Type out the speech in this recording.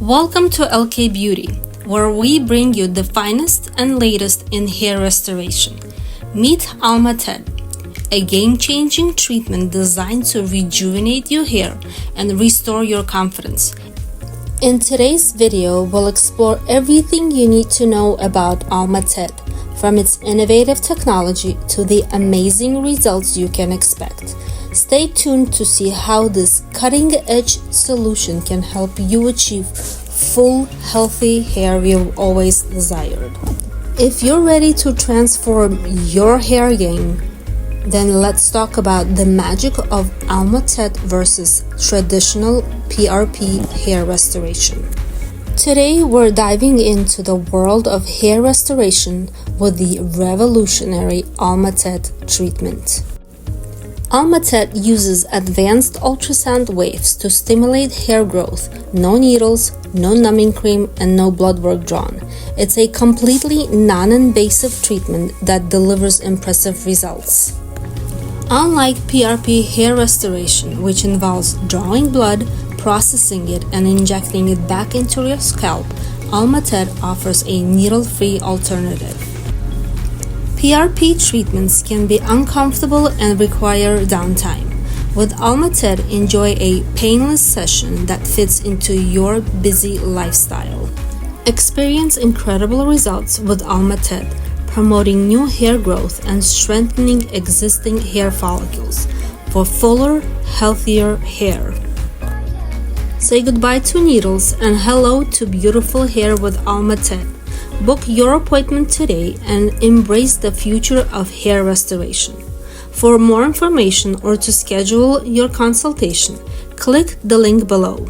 Welcome to LK Beauty, where we bring you the finest and latest in hair restoration. Meet Alma TED, a game-changing treatment designed to rejuvenate your hair and restore your confidence. In today's video, we'll explore everything you need to know about Alma TED, from its innovative technology to the amazing results you can expect. Stay tuned to see how this cutting-edge solution can help you achieve full, healthy hair you've always desired. If you're ready to transform your hair game, then let's talk about the magic of Alma TED versus traditional PRP hair restoration. Today, we're diving into the world of hair restoration with the revolutionary Alma TED treatment. Alma TED uses advanced ultrasound waves to stimulate hair growth. No needles, no numbing cream, and no blood work drawn. It's a completely non-invasive treatment that delivers impressive results. Unlike PRP hair restoration, which involves drawing blood, processing it, and injecting it back into your scalp, Alma TED offers a needle-free alternative. PRP treatments can be uncomfortable and require downtime. With Alma TED, enjoy a painless session that fits into your busy lifestyle. Experience incredible results with Alma TED, promoting new hair growth and strengthening existing hair follicles for fuller, healthier hair. Say goodbye to needles and hello to beautiful hair with Alma TED. Book your appointment today and embrace the future of hair restoration. For more information or to schedule your consultation, click the link below.